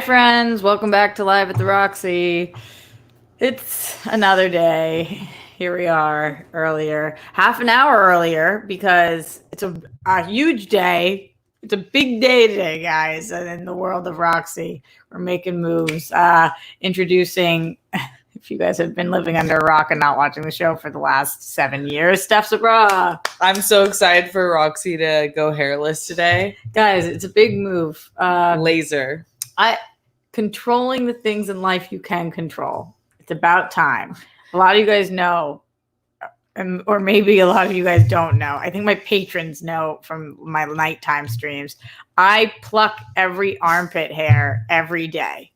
friends. Welcome back to Live at the Roxy. It's another day. Here we are earlier, half an hour earlier, because it's a huge day. It's a big day today, guys. And in the world of Roxy, we're making moves. Introducing, if you guys have been living under a rock and not watching the show for the last 7 years, Steph Sabraw. I'm so excited for Roxy to go hairless today. Guys, it's a big move. Laser. Controlling the things in life you can control. It's about time. A lot of you guys know, or maybe a lot of you guys don't know. I think my patrons know from my nighttime streams. I pluck every armpit hair every day.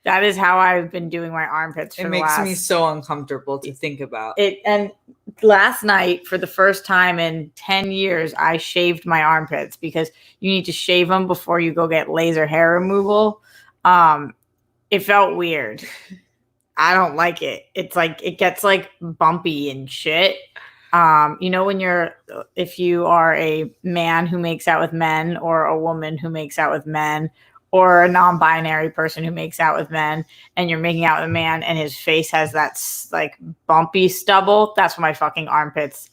That is how I've been doing my armpits for It makes me so uncomfortable to think about. And last night, for the first time in 10 years, I shaved my armpits because you need to shave them before you go get laser hair removal. It felt weird. I don't like it. It's like, it gets like bumpy and shit. If you are a man who makes out with men, or a woman who makes out with men, or a non-binary person who makes out with men, and you're making out with a man and his face has that like bumpy stubble, that's what my fucking armpits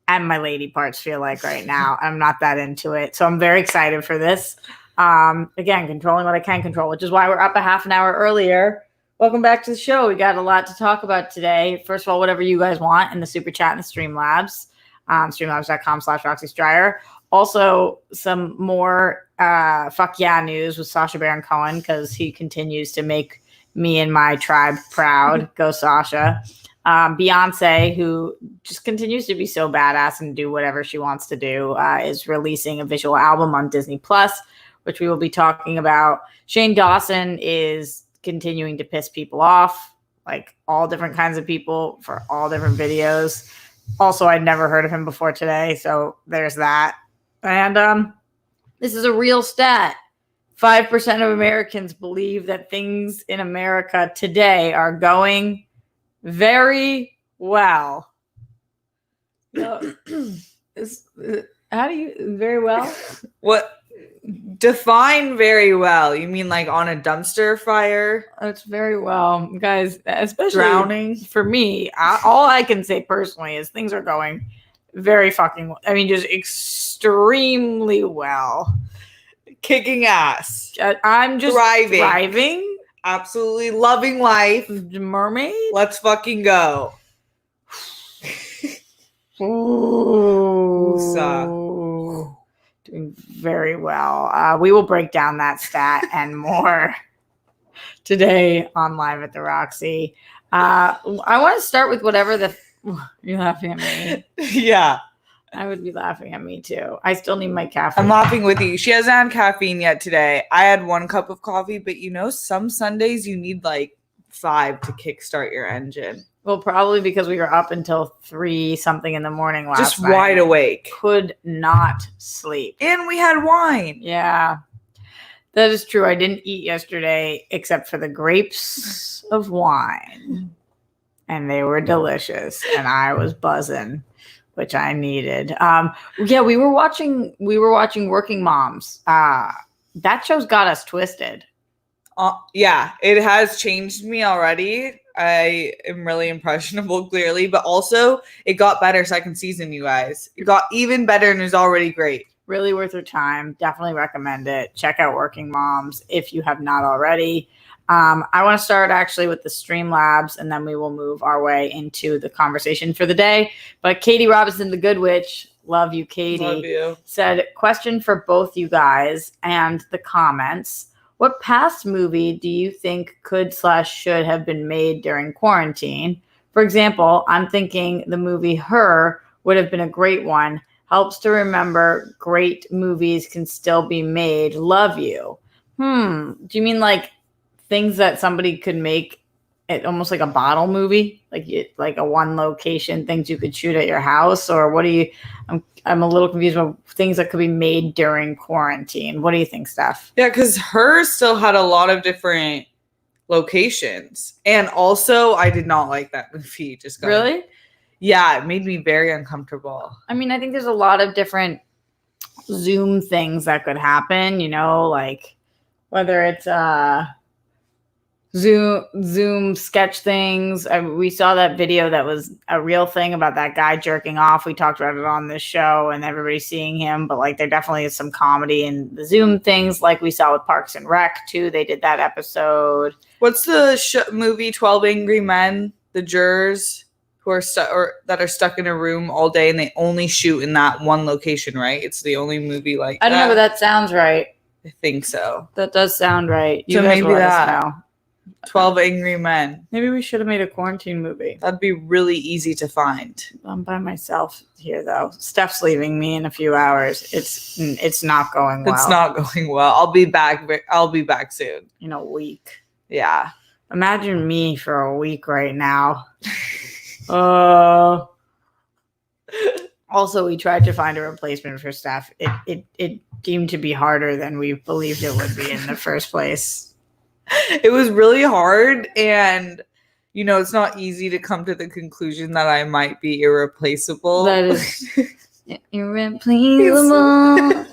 and my lady parts feel like right now. I'm not that into it. So I'm very excited for this. Again, controlling what I can control, which is why we're up a half an hour earlier. Welcome back to the show. We got a lot to talk about today. First of all, whatever you guys want in the super chat and the Streamlabs, streamlabs.com/RoxyStryer. Also, some more fuck yeah news with Sacha Baron Cohen, because he continues to make me and my tribe proud. Go Sacha. Beyoncé, who just continues to be so badass and do whatever she wants to do, is releasing a visual album on Disney Plus, which we will be talking about. Shane Dawson is continuing to piss people off, like all different kinds of people for all different videos. Also, I'd never heard of him before today, so there's that. And this is a real stat. 5% of Americans believe that things in America today are going very well. How do you very well? What? Define very well. You mean like on a dumpster fire? It's very well, guys, especially drowning. For me, all I can say personally is things are going very fucking well. I mean, just extremely well. Kicking ass. I'm just thriving. Absolutely loving life. Mermaid. Let's fucking go. Ooh. Doing very well. We will break down that stat and more today on Live at the Roxy. I want to start with whatever you're laughing at me. Yeah. I would be laughing at me too. I still need my caffeine. I'm laughing with you. She hasn't had caffeine yet today. I had 1 cup of coffee, but some Sundays you need like 5 to kickstart your engine. Well, probably because we were up until 3 something in the morning last night. Just wide awake. Could not sleep. And we had wine. Yeah, that is true. I didn't eat yesterday except for the grapes of wine. And they were delicious. And I was buzzing, which I needed. Yeah, we were watching Working Moms. That show's got us twisted. Yeah, it has changed me already. I am really impressionable, clearly, but also it got better second season, you guys. It got even better and is already great. Really worth your time. Definitely recommend it. Check out Working Moms if you have not already. I want to start actually with the Streamlabs, and then we will move our way into the conversation for the day. But Katie Robinson, the Good Witch, love you, Katie, love you, said, question for both you guys and the comments. What past movie do you think could/should have been made during quarantine? For example, I'm thinking the movie Her would have been a great one. Helps to remember great movies can still be made. Love you. Do you mean like things that somebody could make it almost like a bottle movie? Like a one location, things you could shoot at your house? Or what do you... I'm a little confused about things that could be made during quarantine. What do you think, Steph? Yeah, because Her still had a lot of different locations. And also, I did not like that movie. Really? Yeah, it made me very uncomfortable. I mean, I think there's a lot of different Zoom things that could happen, like whether it's Zoom sketch things. We saw that video that was a real thing about that guy jerking off. We talked about it on this show and everybody's seeing him, but like there definitely is some comedy in the Zoom things like we saw with Parks and Rec too. They did that episode. What's the movie 12 Angry Men? The jurors who are that are stuck in a room all day and they only shoot in that one location, right? It's the only movie like I don't know, but that sounds right. I think so. That does sound right. So maybe that. 12 Angry Men. Maybe we should have made a quarantine movie. That'd be really easy to find. I'm by myself here, though. Steph's leaving me in a few hours. It's not going well. It's not going well. I'll be back. I'll be back soon. In a week. Yeah. Imagine me for a week right now. Also, we tried to find a replacement for Steph. It deemed to be harder than we believed it would be in the first place. It was really hard, and it's not easy to come to the conclusion that I might be irreplaceable. That is irreplaceable.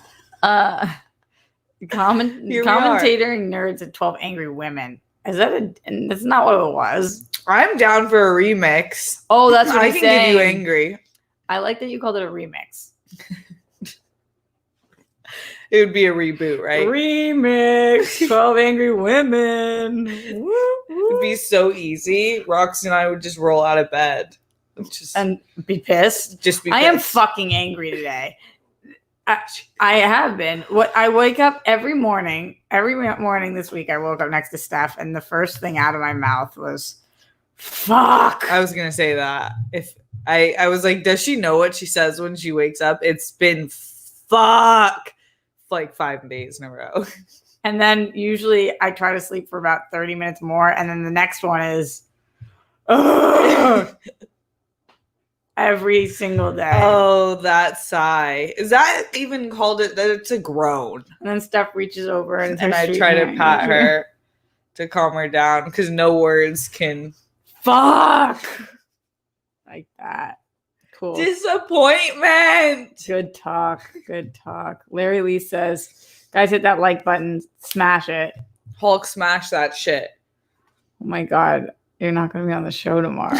Commentating nerds at 12 Angry Women. Is that that's not what it was. I'm down for a remix. Oh, that's what I can give you angry. I like that you called it a remix. It would be a reboot, right? Remix 12 Angry Women. It'd be so easy. Rox and I would just roll out of bed. And be pissed. Just be pissed. I am fucking angry today. I have been. I wake up every morning this week. I woke up next to Steph, and the first thing out of my mouth was, fuck. I was going to say that. If I was like, does she know what she says when she wakes up? It's been fuck. Like 5 days in a row. And then usually I try to sleep for about 30 minutes more. And then the next one is every single day. Oh, that sigh. Is that even called it? That it's a groan. And then Steph reaches over and I try to pat her to calm her down because no words can. Fuck. Like that. Cool. Disappointment. Good talk. Larry Lee says, guys, hit that like button. Smash it. Hulk smash that shit. Oh my God. You're not going to be on the show tomorrow.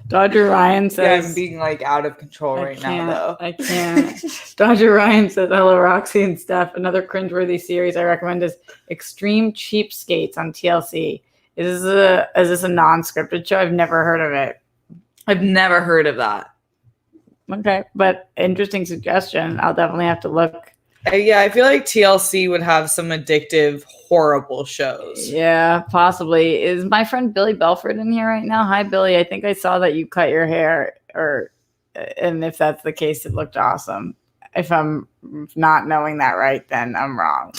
Dodger Ryan says. Yeah, I'm being like out of control right now, though. I can't. Dodger Ryan says, hello, Roxy and Steph. Another cringeworthy series I recommend is Extreme Cheapskates on TLC. Is this a non-scripted show? I've never heard of it. I've never heard of that. Okay, but interesting suggestion. I'll definitely have to look. Yeah, I feel like TLC would have some addictive, horrible shows. Yeah, possibly. Is my friend Billy Belford in here right now? Hi, Billy. I think I saw that you cut your hair, and if that's the case, it looked awesome. If I'm not knowing that right, then I'm wrong.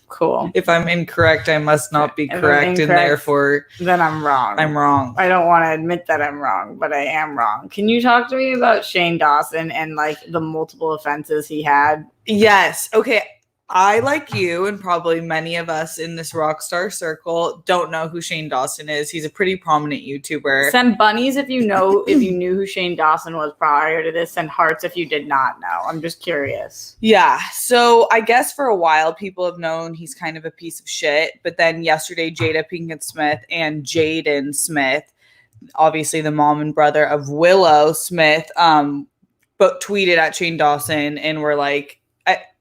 Cool. If I'm incorrect, I must not be correct, and therefore then I'm wrong. I'm wrong. I don't want to admit that I'm wrong, but I am wrong. Can you talk to me about Shane Dawson and like the multiple offenses he had? Yes. Okay. I, like you and probably many of us in this rock star circle, don't know who Shane Dawson is. He's a pretty prominent YouTuber. Send bunnies if you knew who Shane Dawson was prior to this, and hearts if you did not know. I'm just curious. Yeah. So I guess for a while people have known he's kind of a piece of shit. But then yesterday, Jada Pinkett Smith and Jaden Smith, obviously the mom and brother of Willow Smith, but tweeted at Shane Dawson and were like,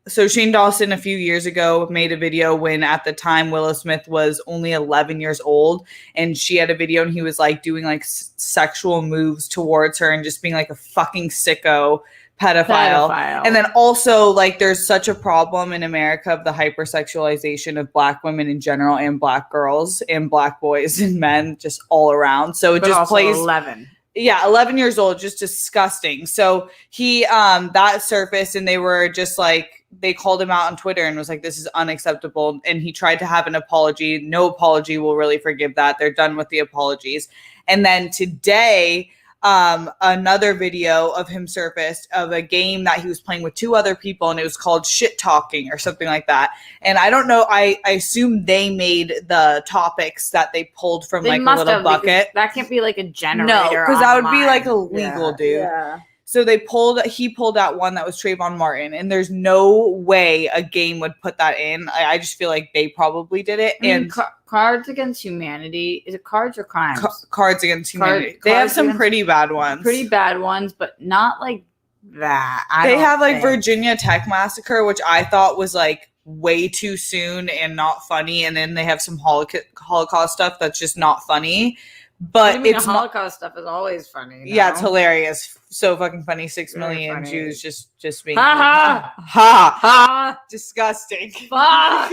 so Shane Dawson a few years ago made a video when at the time Willow Smith was only 11 years old, and she had a video and he was like doing like sexual moves towards her and just being like a fucking sicko pedophile. And then also like there's such a problem in America of the hypersexualization of Black women in general and Black girls and Black boys and men just all around. So it but just also plays 11. Yeah, 11 years old, just disgusting. So he that surfaced and they were just like, they called him out on Twitter and was like, this is unacceptable. And he tried to have an apology. No apology will really forgive that. They're done with the apologies. And then today, another video of him surfaced of a game that he was playing with two other people, and it was called Shit Talking or something like that. And I don't know, I assume they made the topics that they pulled from like a little bucket. That can't be like a generator. No, because that would be like illegal, dude. Yeah. So he pulled out one that was Trayvon Martin, and there's no way a game would put that in. I just feel like they probably did it. And Cards Against Humanity, is it Cards or Crimes? Cards Against Humanity. They have some pretty bad ones. Pretty bad ones, but not like that. They have like Virginia Tech Massacre, which I thought was like way too soon and not funny, and then they have some Holocaust stuff that's just not funny. But it's Holocaust stuff is always funny. Yeah, it's hilarious. So fucking funny. 6 million Jews just being ha ha disgusting. Fuck.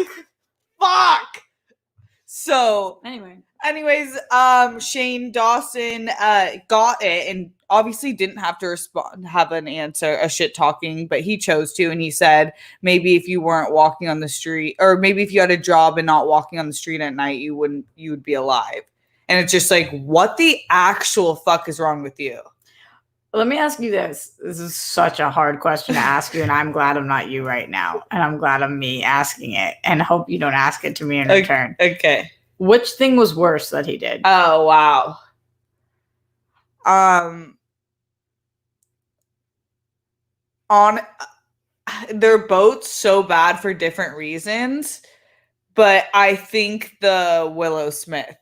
So anyways, Shane Dawson got it and obviously didn't have to have an answer, a shit talking, but he chose to, and he said maybe if you weren't walking on the street, or maybe if you had a job and not walking on the street at night, you would be alive. And it's just like, what the actual fuck is wrong with you? Let me ask you this. This is such a hard question to ask you, and I'm glad I'm not you right now. And I'm glad I'm me asking it, and I hope you don't ask it to me in return. Okay. Which thing was worse that he did? Oh, wow. They're both so bad for different reasons, but I think the Willow Smith.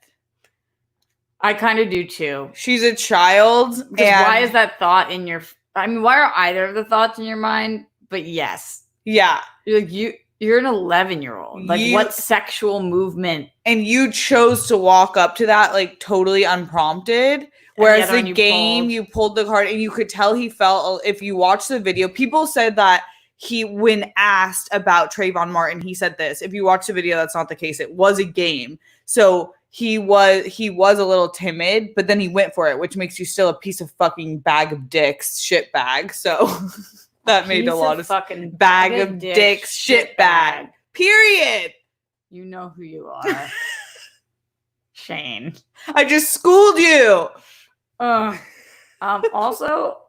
I kind of do too. She's a child. And why is that thought in your... I mean, why are either of the thoughts in your mind? But yes. Yeah. You're an 11-year-old. Like, what sexual movement? And you chose to walk up to that, like, totally unprompted. Whereas the game, you pulled the card, and you could tell he felt... If you watch the video, people said that when asked about Trayvon Martin, he said this. If you watch the video, that's not the case. It was a game. So... He was a little timid, but then he went for it, which makes you still a piece of fucking bag of dicks, shit bag. So that made a lot of fucking bag of dicks, shit bag. Period. You know who you are, Shane. I just schooled you. Also,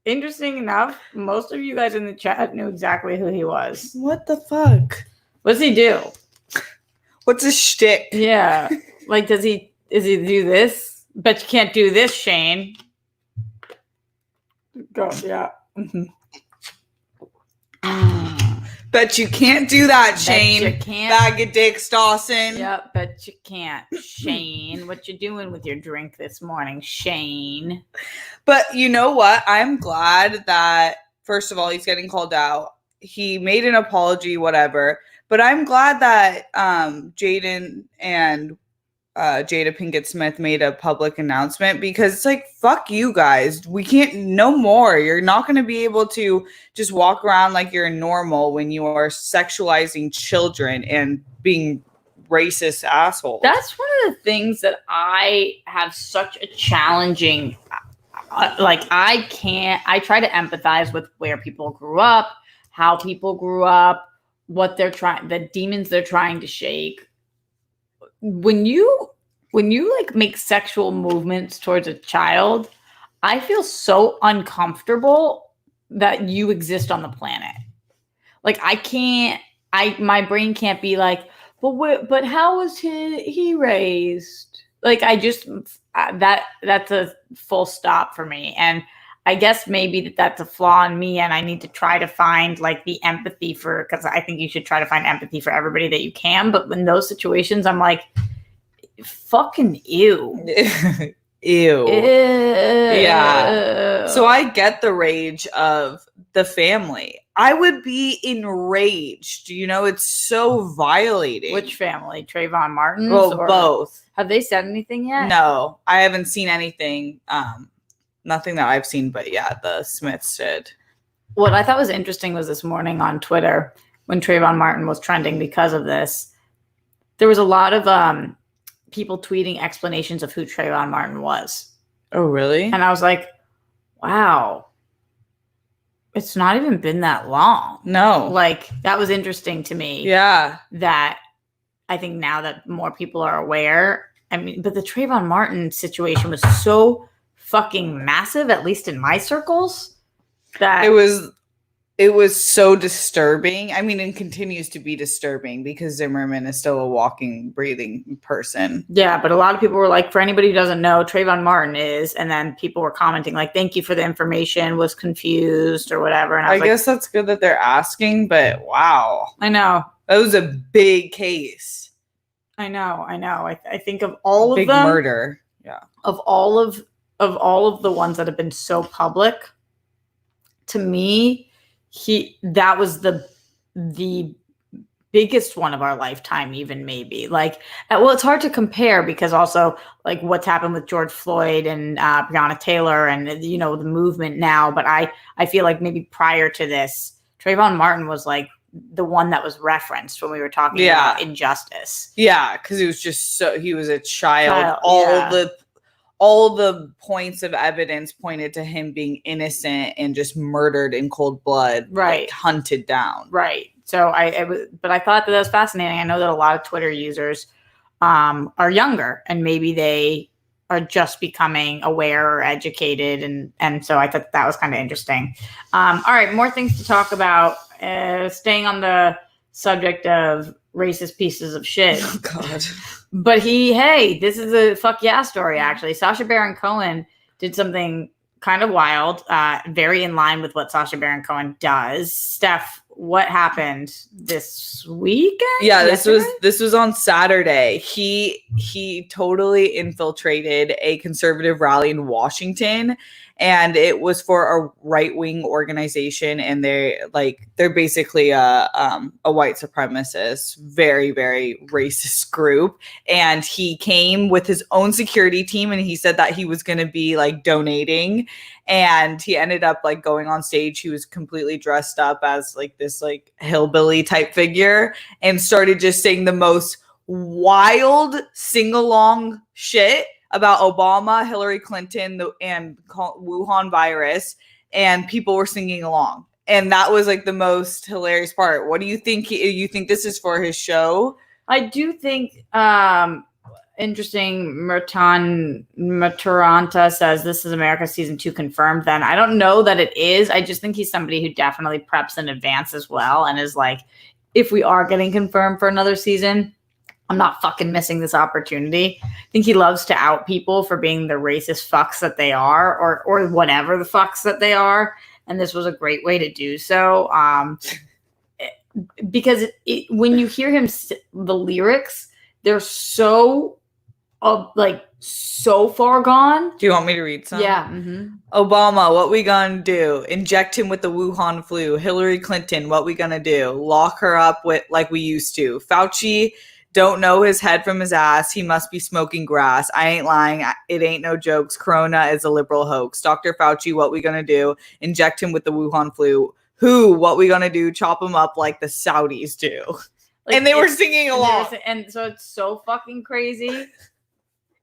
interesting enough, most of you guys in the chat knew exactly who he was. What the fuck? What does he do? What's his shtick? Yeah. Like, does he do this? Bet you can't do this, Shane. Go, yeah. Bet you can't do that, Shane. Bet you can't. Bag of dicks, Dawson. Yep, bet you can't, Shane. What you doing with your drink this morning, Shane? But you know what? I'm glad that, first of all, he's getting called out. He made an apology, whatever. But I'm glad that Jaden and Jada Pinkett Smith made a public announcement, because it's like, fuck you guys. We can't, no more. You're not going to be able to just walk around like you're normal when you are sexualizing children and being racist assholes. That's one of the things that I have such a challenging, I try to empathize with where people grew up, how people grew up, what they're trying, the demons they're trying to shake. When you like make sexual movements towards a child, I feel so uncomfortable that you exist on the planet. Like, my brain can't be like, but how was he raised? Like, that's a full stop for me. And I guess maybe that's a flaw in me, and I need to try to find like the empathy because I think you should try to find empathy for everybody that you can. But in those situations, I'm like, fucking ew. Ew. Yeah. So I get the rage of the family. I would be enraged. You know, it's so violating. Which family? Trayvon Martin? Well, both. Have they said anything yet? No, I haven't seen anything. Nothing that I've seen, but yeah, the Smiths did. What I thought was interesting was this morning on Twitter, when Trayvon Martin was trending because of this, there was a lot of people tweeting explanations of who Trayvon Martin was. Oh, really? And I was like, wow, it's not even been that long. No. Like, that was interesting to me. Yeah. That I think now that more people are aware, I mean, but the Trayvon Martin situation was so fucking massive, at least in my circles, that it was It was so disturbing. I mean, it continues to be disturbing because Zimmerman is still a walking, breathing person. Yeah, but a lot of people were like, for anybody who doesn't know, Trayvon Martin is, and then people were commenting like, thank you for the information, was confused or whatever. And I guess that's good that they're asking, but wow. I know. That was a big case. I know. I think of all of big them. Murder. Yeah. Of all of the ones that have been so public, to me, that was the biggest one of our lifetime, even maybe. Like, well, it's hard to compare because also like what's happened with George Floyd and Breonna Taylor and the movement now. But I feel like maybe prior to this, Trayvon Martin was like the one that was referenced when we were talking about injustice. Yeah, because he was just he was a child. All the points of evidence pointed to him being innocent and just murdered in cold blood, right? Like, hunted down, right? So but I thought that was fascinating. I know that a lot of Twitter users are younger and maybe they are just becoming aware or educated, and so I thought that was kind of interesting. All right, more things to talk about. Staying on the subject of racist pieces of shit. Oh God. But this is a fuck yeah story, actually. Sacha Baron Cohen did something kind of wild, very in line with what Sacha Baron Cohen does. Steph, what happened this weekend? Yeah, this was on Saturday. He totally infiltrated a conservative rally in Washington, and it was for a right-wing organization, and they're basically a white supremacist, very, very racist group. And he came with his own security team, and he said that he was going to be like donating, and he ended up like going on stage. He was completely dressed up as like this like hillbilly type figure and started just saying the most wild sing-along shit about Obama, Hillary Clinton, and Wuhan virus, and people were singing along. And that was like the most hilarious part. What do you think? You think this is for his show? I do think interesting. Maturanta says this is America season 2 confirmed. Then I don't know that it is. I just think he's somebody who definitely preps in advance as well, and is like, if we are getting confirmed for another season, I'm not fucking missing this opportunity. I think he loves to out people for being the racist fucks that they are, or whatever the fucks that they are. And this was a great way to do so. Because when you hear him, the lyrics, they're so so far gone. Do you want me to read some? Yeah. Mm-hmm. Obama, what we gonna do? Inject him with the Wuhan flu. Hillary Clinton, what we gonna do? Lock her up with like we used to. Fauci, don't know his head from his ass. He must be smoking grass. I ain't lying. It ain't no jokes. Corona is a liberal hoax. Dr. Fauci, what we gonna do? Inject him with the Wuhan flu. Who? What we gonna do? Chop him up like the Saudis do. Like, and they were singing along. And so it's so fucking crazy.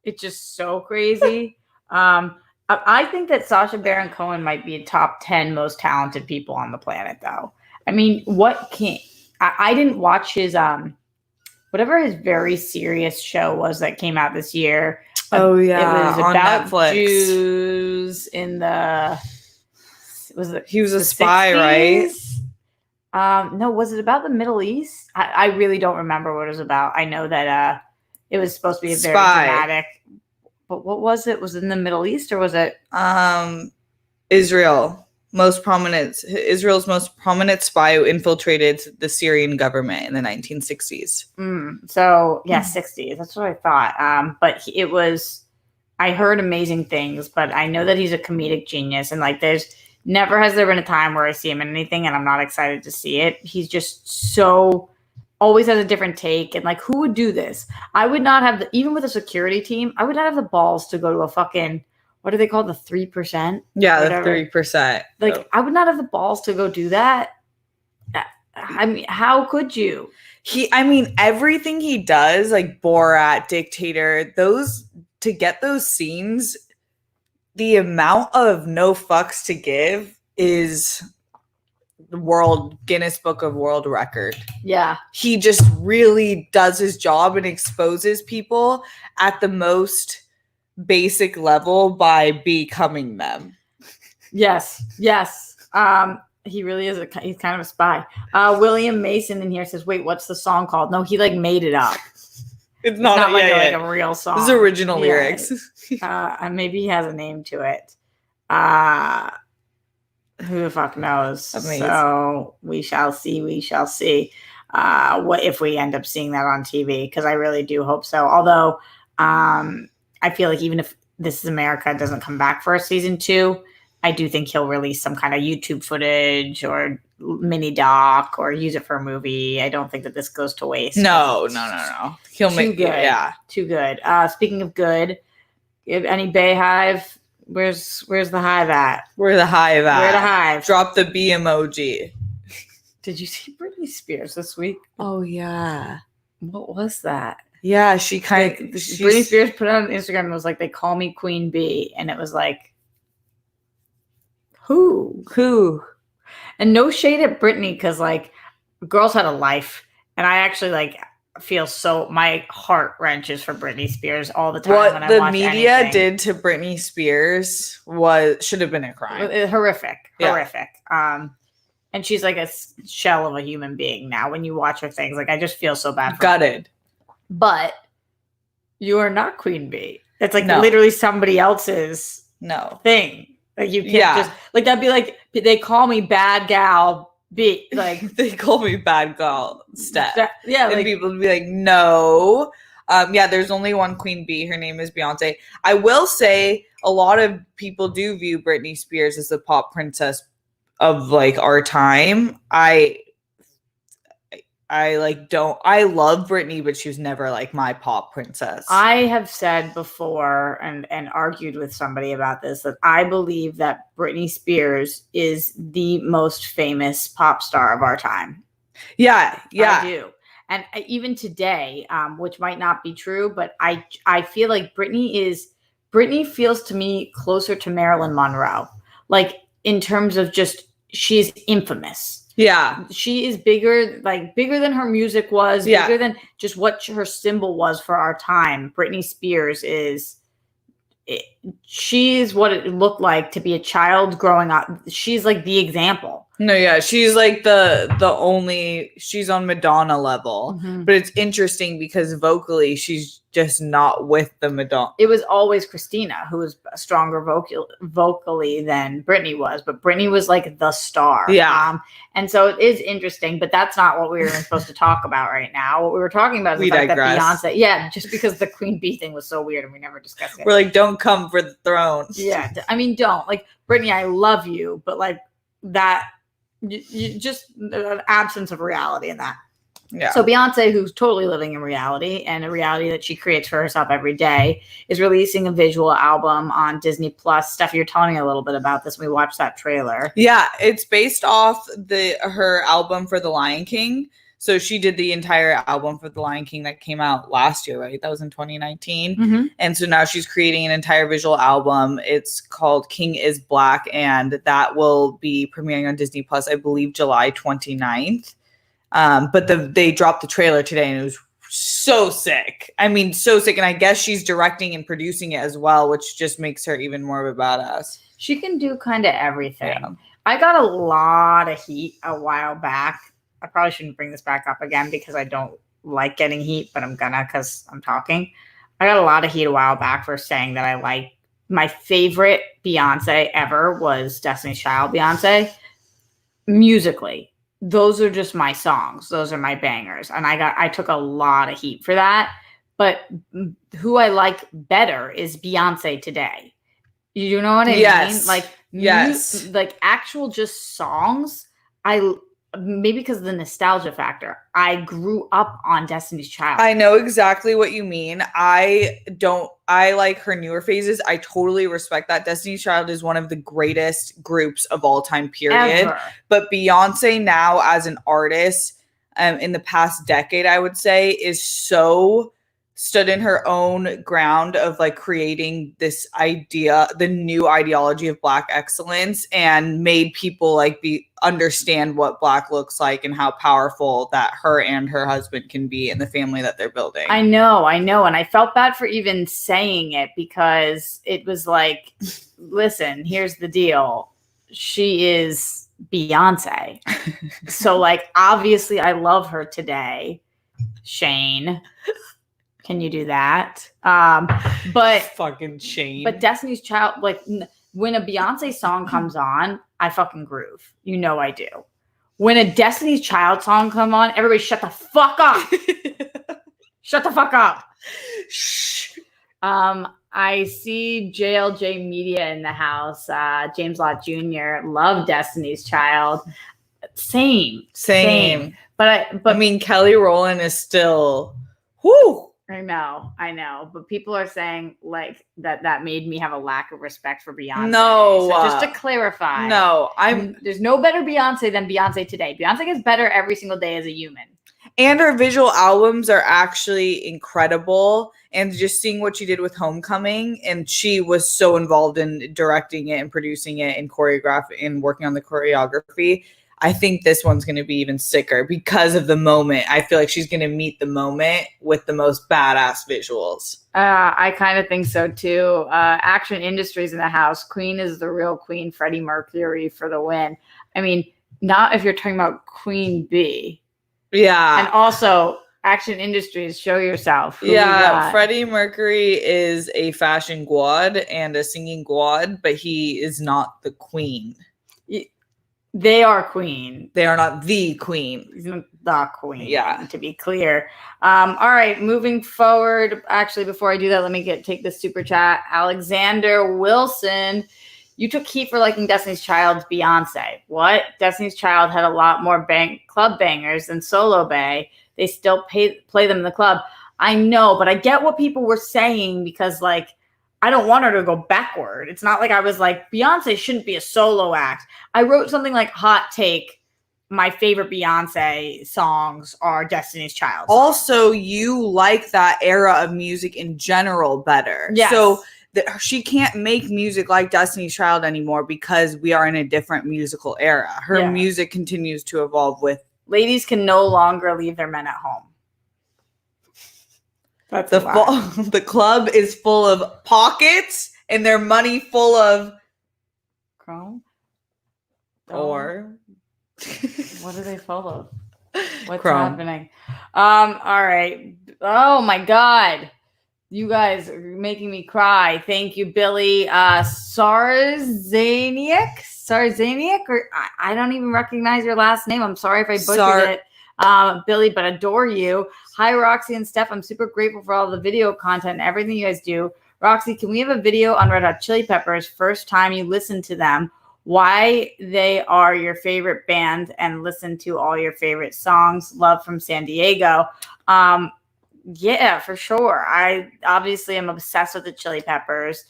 It's just so crazy. I think that Sacha Baron Cohen might be a top 10 most talented people on the planet, though. I mean, I didn't watch his whatever his very serious show was that came out this year. Oh yeah, it was about Netflix. Jews in the. He was a spy, 60s? Right? No, was it about the Middle East? I really don't remember what it was about. I know that it was supposed to be a very dramatic. But what was it? Was it in the Middle East or was it Israel? Israel's most prominent spy who infiltrated the Syrian government in the 1960s. 60s. That's what I thought. But it was. I heard amazing things, but I know that he's a comedic genius, and like never has there been a time where I see him in anything and I'm not excited to see it. He's just always has a different take. And like, who would do this? I would not have even with a security team, I would not have the balls to go to a fucking, what do they call the 3%? Yeah, the 3%. Like, I would not have the balls to go do that. I mean, how could you? Everything he does, like Borat, Dictator, to get those scenes, the amount of no fucks to give is the Guinness Book of World Record. Yeah. He just really does his job and exposes people at the most basic level by becoming them. Yes. He really is. He's kind of a spy. William Mason in here says, "Wait, what's the song called?" No, he like made it up. It's not like a real song. This is original lyrics. And maybe he has a name to it. Who the fuck knows? Amazing. So we shall see. We shall see. What if we end up seeing that on TV? Because I really do hope so. Although I feel like even if This Is America doesn't come back for a season 2, I do think he'll release some kind of YouTube footage or mini doc or use it for a movie. I don't think that this goes to waste. No. He'll make good. Yeah, too good. Speaking of good, if any Bayhive, where's the hive at? Where the hive at? Where the hive? Drop the B emoji. Did you see Britney Spears this week? Oh yeah. What was that? Yeah, she kind of. Britney Spears put it on Instagram and was like, "They call me Queen Bee," and it was like, who? And no shade at Britney, because like girls had a life, and I actually like feel so my heart wrenches for Britney Spears all the time. What when I the watch media anything. did to Britney Spears should have been a crime. Horrific. Yeah. And she's like a shell of a human being now. When you watch her things, like I just feel so bad for her. Gutted. But you are not Queen Bee. It's like literally somebody else's thing. Like you can't just like that'd be like they call me bad gal B. Like they call me bad gal Steph. Yeah, and like people would be like, no. There's only one Queen Bee. Her name is Beyoncé. I will say a lot of people do view Britney Spears as the pop princess of like our time. I love Britney, but she was never like my pop princess. I have said before and argued with somebody about this, that I believe that Britney Spears is the most famous pop star of our time. Yeah. I do. And even today, which might not be true, but I feel like Britney feels to me closer to Marilyn Monroe. Like in terms of just, she's infamous. Yeah. She is bigger than her music was, bigger than just what her symbol was for our time. Britney Spears she is what it looked like to be a child growing up. She's like the example. No, yeah, she's like the only, she's on Madonna level. Mm-hmm. But it's interesting because vocally she's just not with the Madonna. It was always Christina who was stronger vocally than Britney was, but Britney was like the star. Yeah. And so it is interesting, but that's not what we were supposed to talk about right now. What we were talking about is the fact that Beyonce, just because the Queen Bee thing was so weird and we never discussed it. We're like, don't come for the throne. Yeah. I mean, don't. Like, Britney, I love you, but like that, you just an absence of reality in that. Yeah. So Beyonce, who's totally living in reality and a reality that she creates for herself every day, is releasing a visual album on Disney Plus. Steph, you're telling me a little bit about this. We watched that trailer. Yeah, it's based off her album for The Lion King. So she did the entire album for The Lion King that came out last year, right? That was in 2019. Mm-hmm. And so now she's creating an entire visual album. It's called King is Black, and that will be premiering on Disney Plus, I believe, July 29th. But they dropped the trailer today, and it was so sick. I mean, so sick. And I guess she's directing and producing it as well, which just makes her even more of a badass. She can do kind of everything. Yeah. I got a lot of heat a while back. I probably shouldn't bring this back up again because I don't like getting heat, but I'm gonna because I'm talking. I got a lot of heat a while back for saying that I like my favorite Beyonce ever was Destiny's Child Beyonce. Musically, those are just my songs. Those are my bangers. And I took a lot of heat for that. But who I like better is Beyonce today. You know what I mean? Like, like actual just songs. Maybe because of the nostalgia factor. I grew up on Destiny's Child. I know exactly what you mean. I like her newer phases. I totally respect that. Destiny's Child is one of the greatest groups of all time, period. Ever. But Beyonce now as an artist, in the past decade, I would say, is so stood in her own ground of like creating this idea, the new ideology of Black excellence, and made people like understand what Black looks like and how powerful that her and her husband can be in the family that they're building. I know. And I felt bad for even saying it because it was like, listen, here's the deal. She is Beyonce. So, like, obviously, I love her today. Shane, can you do that? But fucking Shane. But Destiny's Child, like, when a Beyonce song comes on, I fucking groove. You know I do. When a Destiny's Child song come on, everybody shut the fuck up. Shut the fuck up. Shh. I see JLJ Media in the house. James Lott Jr. Love Destiny's Child. Same. But I mean, Kelly Rowland is still, whoo. I know. But people are saying like that made me have a lack of respect for Beyonce. No. So just to clarify. No, there's no better Beyonce than Beyonce today. Beyonce gets better every single day as a human. And her visual albums are actually incredible. And just seeing what she did with Homecoming, and she was so involved in directing it and producing it and choreographing and working on the choreography. I think this one's going to be even sicker because of the moment. I feel like she's going to meet the moment with the most badass visuals. I kind of think so too. Action Industries in the house. Queen is the real queen. Freddie Mercury for the win. I mean, not if you're talking about Queen Bee. Yeah. And also, Action Industries, show yourself. Yeah, Freddie Mercury is a fashion god and a singing god, but he is not the queen. They are queen. They are not the queen. The queen. Yeah. To be clear. All right, moving forward. Actually, before I do that, let me take this super chat. Alexander Wilson. You took heat for liking Destiny's Child's Beyonce. What? Destiny's Child had a lot more club bangers than Solo Bay. They still play them in the club. I know, but I get what people were saying because, like, I don't want her to go backward. It's not like I was like, Beyonce shouldn't be a solo act. I wrote something like hot take. My favorite Beyonce songs are Destiny's Child songs. Also, you like that era of music in general better. Yes. So she can't make music like Destiny's Child anymore because we are in a different musical era. Her music continues to evolve with. Ladies can no longer leave their men at home. That's the club is full of pockets and their money full of chrome. Or what are they full of? What's chrome. Happening? All right. Oh my God. You guys are making me cry. Thank you, Billy. Sarzaniak, or I don't even recognize your last name. I'm sorry if I butchered it. Billy, but adore you. Hi, Roxy and Steph. I'm super grateful for all the video content and everything you guys do. Roxy, can we have a video on Red Hot Chili Peppers? First time you listen to them, why they are your favorite band, and listen to all your favorite songs. Love from San Diego. Yeah, for sure. I obviously am obsessed with the Chili Peppers.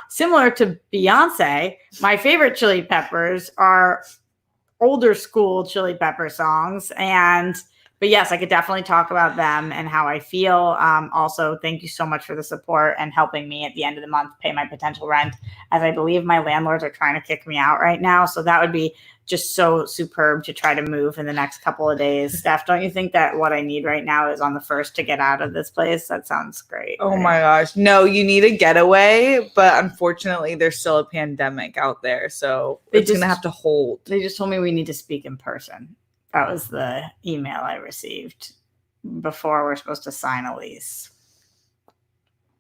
Similar to Beyonce, my favorite Chili Peppers are older school Chili Pepper songs. But yes, I could definitely talk about them and how I feel. Also, thank you so much for the support and helping me at the end of the month pay my potential rent, as I believe my landlords are trying to kick me out right now. So that would be just so superb to try to move in the next couple of days. Steph, don't you think that what I need right now is on the first to get out of this place? That sounds great. Oh my gosh. No, you need a getaway, but unfortunately there's still a pandemic out there. So it's going to have to hold. They just told me we need to speak in person. That was the email I received before we're supposed to sign a lease.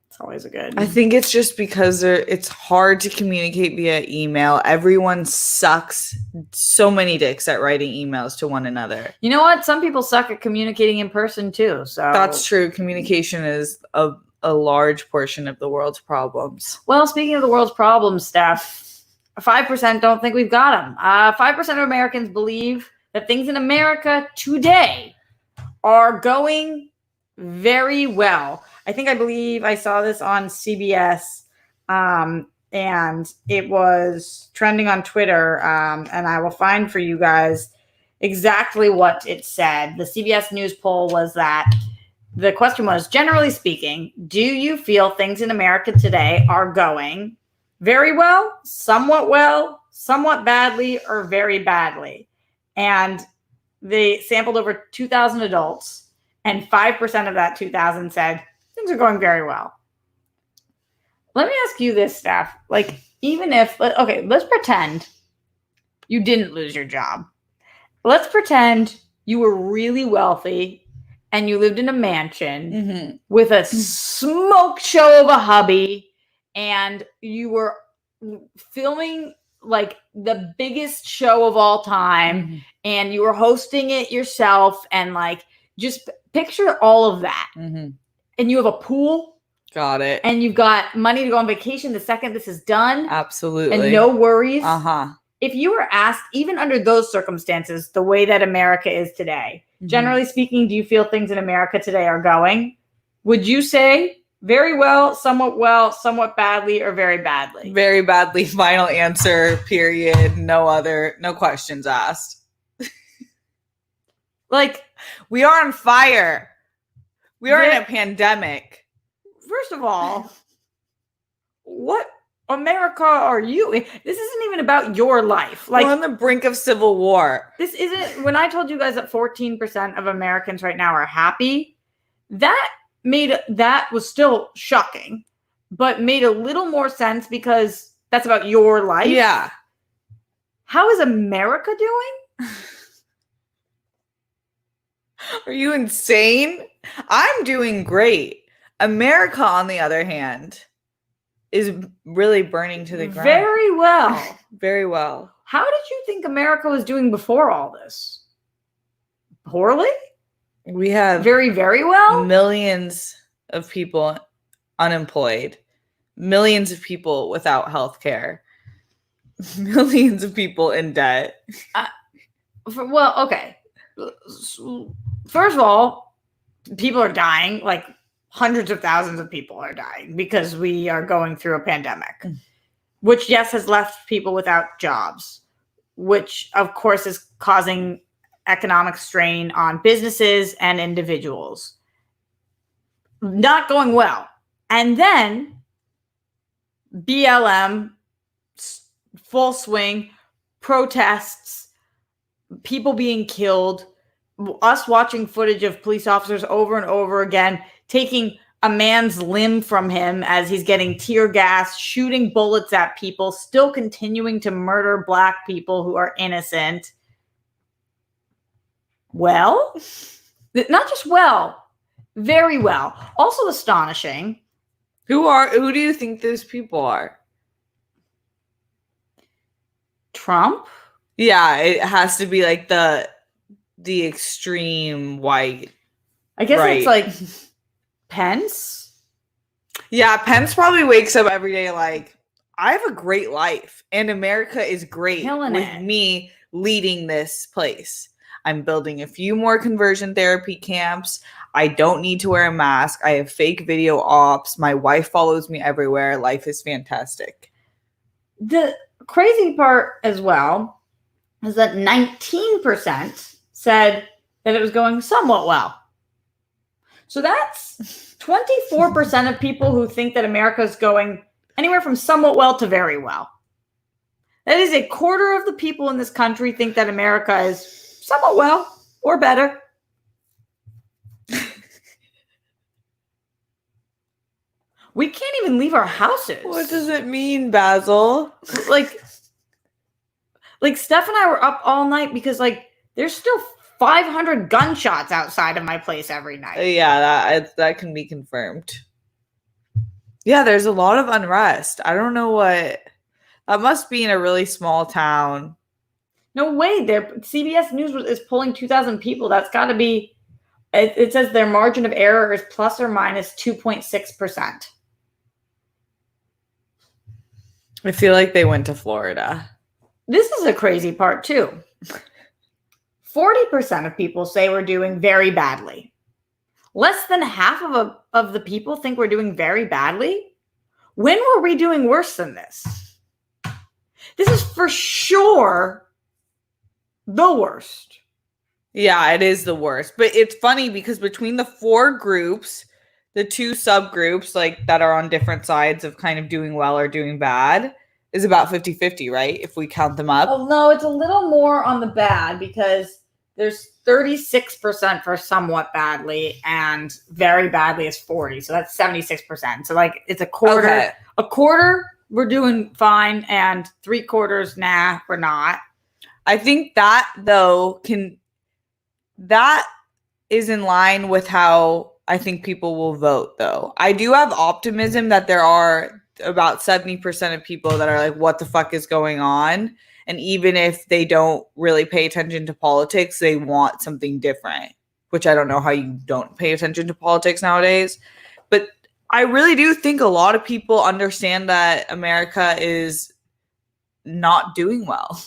It's always a good. I think it's just because it's hard to communicate via email. Everyone sucks so many dicks at writing emails to one another. You know what? Some people suck at communicating in person too. So that's true. Communication is a large portion of the world's problems. Well, speaking of the world's problems, Steph, 5% don't think we've got them. 5% of Americans believe that things in America today are going very well. I believe I saw this on CBS, and it was trending on Twitter, and I will find for you guys exactly what it said. The CBS News poll was that the question was, generally speaking, do you feel things in America today are going very well, somewhat badly, or very badly? And they sampled over 2,000 adults, and 5% of that 2,000 said things are going very well. Let me ask you this, Steph. Like, even if, okay, let's pretend you didn't lose your job. Let's pretend you were really wealthy and you lived in a mansion with a smoke show of a hubby, and you were filming like the biggest show of all time, and you were hosting it yourself, and like just picture all of that. And you have a pool. Got it. And you've got money to go on vacation the second this is done. Absolutely. And no worries. Uh-huh. If you were asked, even under those circumstances, the way that America is today, generally speaking, do you feel things in America today are going? Would you say very well, somewhat badly, or very badly? Very badly. Final answer, period. No questions asked. Like, we are on fire. We are in a pandemic. First of all, what America are you? This isn't even about your life. Like, we're on the brink of civil war. This isn't, when I told you guys that 14% of Americans right now are happy, that was still shocking, but made a little more sense because that's about your life. Yeah. How is America doing? Are you insane? I'm doing great. America, on the other hand, is really burning to the ground. Very well. Very well. How did you think America was doing before all this? Poorly? We have very, very well. Millions of people unemployed, millions of people without health care, millions of people in debt. Well, okay. First of all, people are dying. Like hundreds of thousands of people are dying because we are going through a pandemic, which, yes, has left people without jobs, which, of course, is causing economic strain on businesses and individuals. Not going well. And then BLM, full swing, protests, people being killed, us watching footage of police officers over and over again, taking a man's limb from him as he's getting tear gas, shooting bullets at people, still continuing to murder Black people who are innocent. Well, not just well, very well. Also astonishing. Who do you think those people are? Trump? Yeah, it has to be like the extreme white. I guess right. It's like Pence. Yeah, Pence probably wakes up every day like, I have a great life and America is great Killing with it. Me leading this place. I'm building a few more conversion therapy camps. I don't need to wear a mask. I have fake video ops. My wife follows me everywhere. Life is fantastic. The crazy part as well is that 19% said that it was going somewhat well. So that's 24% of people who think that America is going anywhere from somewhat well to very well. That is a quarter of the people in this country think that America is somewhat well or better. We can't even leave our houses. What does it mean, Basil? Like Steph and I were up all night because like there's still 500 gunshots outside of my place every night. Yeah, that can be confirmed. Yeah, there's a lot of unrest. I don't know what. That must be in a really small town. No way. CBS News is polling 2,000 people. That's got to be. It says their margin of error is plus or minus 2.6%. I feel like they went to Florida. This is a crazy part too. 40% of people say we're doing very badly. Less than half of the people think we're doing very badly. When were we doing worse than this? This is for sure the worst. Yeah, it is the worst. But it's funny because between the four groups, the two subgroups like that are on different sides of kind of doing well or doing bad is about 50-50, right? If we count them up. Oh, no, it's a little more on the bad because there's 36% for somewhat badly and very badly is 40. So that's 76%. So like it's a quarter. Okay. A quarter, we're doing fine, and 3/4, nah, we're not. I think that though that is in line with how I think people will vote though. I do have optimism that there are about 70% of people that are like, what the fuck is going on? And even if they don't really pay attention to politics, they want something different, which I don't know how you don't pay attention to politics nowadays. But I really do think a lot of people understand that America is not doing well.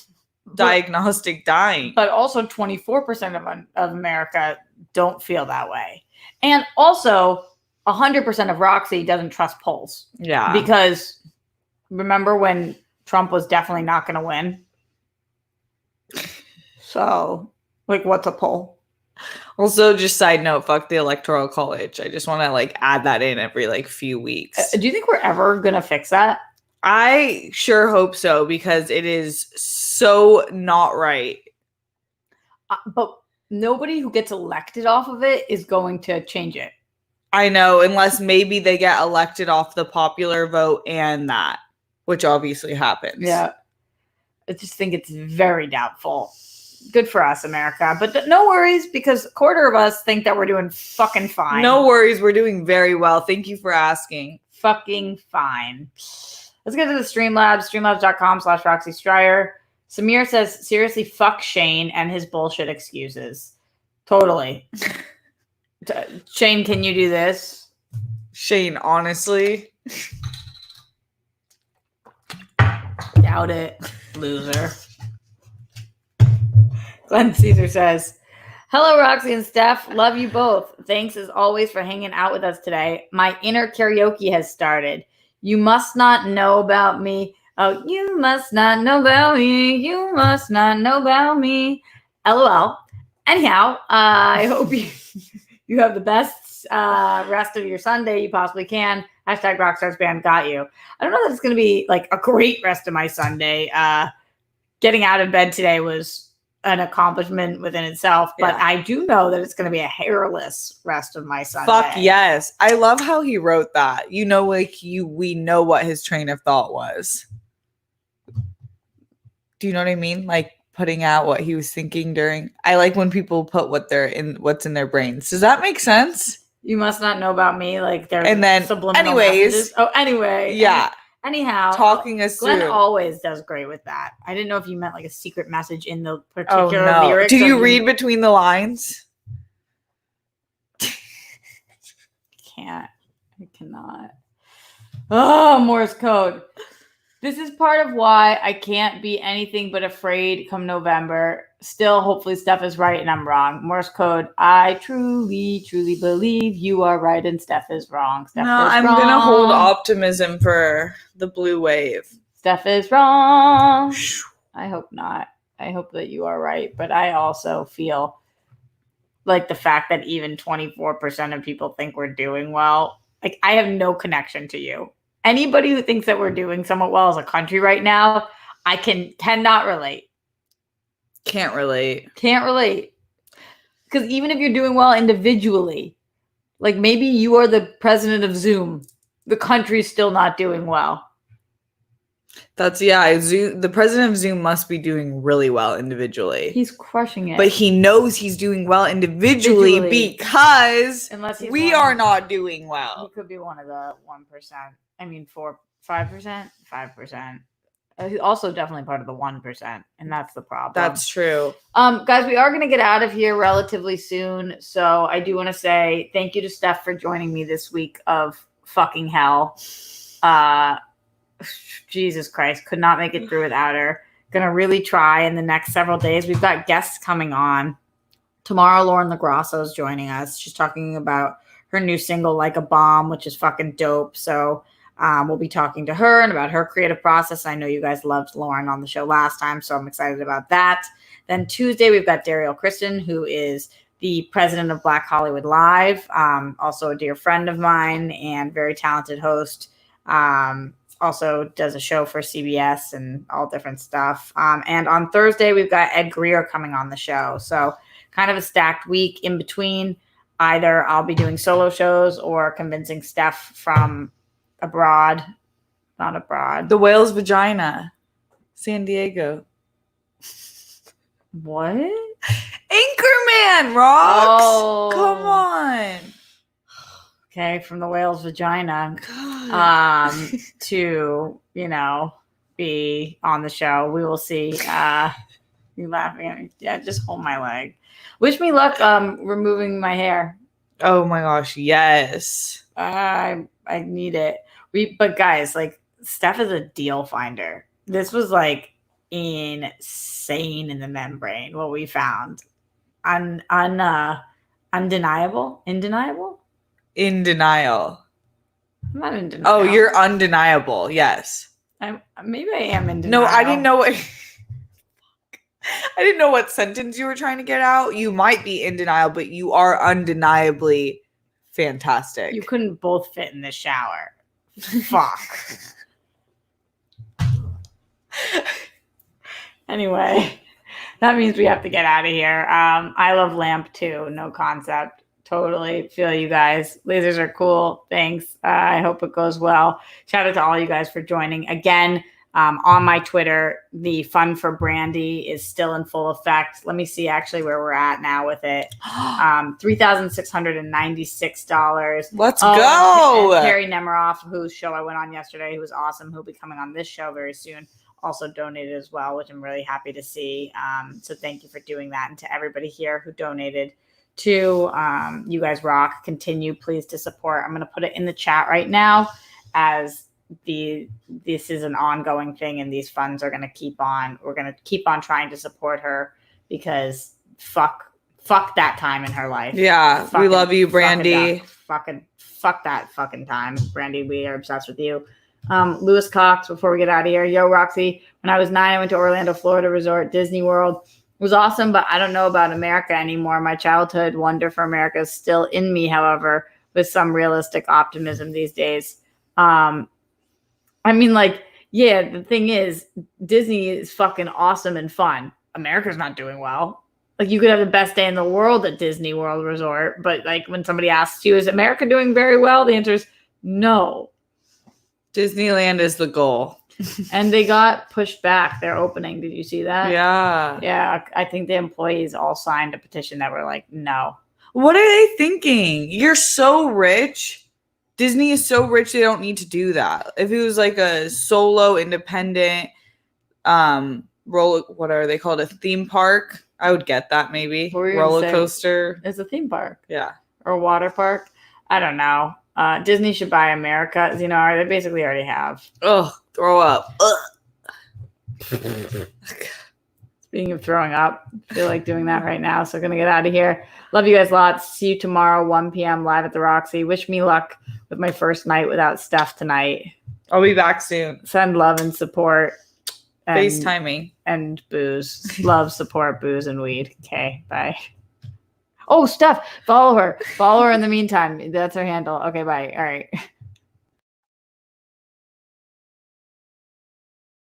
Diagnostic dying. But also 24% of America don't feel that way. And also 100% of Roxy doesn't trust polls. Yeah. Because remember when Trump was definitely not going to win? So, like, what's a poll? Also, just side note, fuck the Electoral College. I just want to like add that in every like few weeks. Do you think we're ever going to fix that? I sure hope so, because it is so not right. But nobody who gets elected off of it is going to change it. I know, unless maybe they get elected off the popular vote and that, which obviously happens. Yeah. I just think it's very doubtful. Good for us, America. But no worries, because a quarter of us think that we're doing fucking fine. No worries. We're doing very well. Thank you for asking. Fucking fine. Let's get to the Streamlabs. Streamlabs.com/Roxy Stryer. Samir says, seriously, fuck Shane and his bullshit excuses. Totally. Shane, can you do this? Shane, honestly. Doubt it, loser. Glenn Caesar says, hello, Roxy and Steph. Love you both. Thanks as always for hanging out with us today. My inner karaoke has started. You must not know about me. Oh, you must not know about me. You must not know about me. LOL. Anyhow, I hope you have the best rest of your Sunday you possibly can. Hashtag Rockstars Band got you. I don't know that it's going to be like a great rest of my Sunday. Getting out of bed today was an accomplishment within itself, but I do know that it's going to be a hairless rest of my Sunday. Fuck yes. I love how he wrote that. You know, like we know what his train of thought was. Do you know what I mean? Like putting out what he was thinking during. I like when people put what's in their brains. Does that make sense? You must not know about me. Like there's and then subliminal anyways. Messages. Oh, anyway. Yeah. Anyhow, talking us Glenn through. always does great with that. I didn't know if you meant like a secret message in the Oh, particular no. lyrics. Do you read between the lines? I cannot. Oh, Morse code. This is part of why I can't be anything but afraid come November. Still, hopefully Steph is right and I'm wrong. Morse code. I truly, truly believe you are right and Steph is wrong. I'm going to hold optimism for the blue wave. Steph is wrong. I hope not. I hope that you are right. But I also feel like the fact that even 24% of people think we're doing well, like I have no connection to you. Anybody who thinks that we're doing somewhat well as a country right now, I cannot relate. Can't relate. Because even if you're doing well individually, like maybe you are the president of Zoom, the country's still not doing well. The president of Zoom must be doing really well individually. He's crushing it. But he knows he's doing well individually. Because we are not doing well. He could be one of the 1%. I mean, 5%? 5%. He's also definitely part of the 1%, and that's the problem. That's true. Guys, we are going to get out of here relatively soon, so I do want to say thank you to Steph for joining me this week of fucking hell. Jesus Christ, could not make it through without her. Gonna really try in the next several days. We've got guests coming on. Tomorrow, Lauren LaGrasso is joining us. She's talking about her new single, Like a Bomb, which is fucking dope. So we'll be talking to her and about her creative process. I know you guys loved Lauren on the show last time, so I'm excited about that. Then Tuesday, we've got Daryl Kristen, who is the president of Black Hollywood Live, also a dear friend of mine and very talented host. Also does a show for CBS and all different stuff. And on Thursday, we've got Ed Greer coming on the show. So kind of a stacked week in between. Either I'll be doing solo shows or convincing Steph from not abroad. The whale's vagina. San Diego. What? Anchorman rocks. Oh. Come on. Okay, from the whale's vagina God. to, be on the show. We will see. You laughing at me. Yeah, just hold my leg. Wish me luck removing my hair. Oh my gosh, yes. I need it. But guys, like, Steph is a deal finder. This was like insane in the membrane what we found. Undeniable. Indeniable? In denial. I'm not in denial. Oh, you're undeniable. Yes. Maybe I am in denial. No, I didn't know what I didn't know what sentence you were trying to get out. You might be in denial, but you are undeniably fantastic. You couldn't both fit in the shower. Fuck. Anyway, that means we have to get out of here. I love lamp too. No concept. Totally feel you guys. Lasers are cool. Thanks. I hope it goes well. Shout out to all you guys for joining. Again, on my Twitter, the Fun for Brandy is still in full effect. Let me see actually where we're at now with it. $3,696. Let's go. And Carrie Nemiroff, whose show I went on yesterday, who was awesome, who'll be coming on this show very soon, also donated as well, which I'm really happy to see. So thank you for doing that. And to everybody here who donated to You Guys Rock, continue please to support. I'm going to put it in the chat right now as this is an ongoing thing, and these funds are going to keep on. We're going to keep on trying to support her because fuck that time in her life. Yeah, we love you, Brandy. Fuck that fucking time, Brandy. We are obsessed with you. Lewis Cox, before we get out of here. Yo, Roxy, when I was 9, I went to Orlando, Florida Resort, Disney World. It was awesome, but I don't know about America anymore. My childhood wonder for America is still in me, however, with some realistic optimism these days. I mean, like, yeah, the thing is, Disney is fucking awesome and fun. America's not doing well. Like, you could have the best day in the world at Disney World Resort, but, like, when somebody asks you, is America doing very well? The answer is no. Disneyland is the goal. And they got pushed back, their opening. Did you see that? Yeah. Yeah, I think the employees all signed a petition that were like, no. What are they thinking? You're so rich. Disney is so rich they don't need to do that. If it was like a solo independent what are they called? A theme park? I would get that maybe. Roller coaster. It's a theme park. Yeah. Or a water park. I don't know. Disney should buy America. They basically already have. Ugh, throw up. Ugh. Speaking of throwing up, I feel like doing that right now. So I'm going to get out of here. Love you guys lots. See you tomorrow, 1 p.m. live at the Roxy. Wish me luck with my first night without Steph tonight. I'll be back soon. Send love and support. And, FaceTiming. And booze. Love, support, booze, and weed. Okay, bye. Oh, Steph, follow her. Follow her in the meantime. That's her handle. Okay, bye. All right.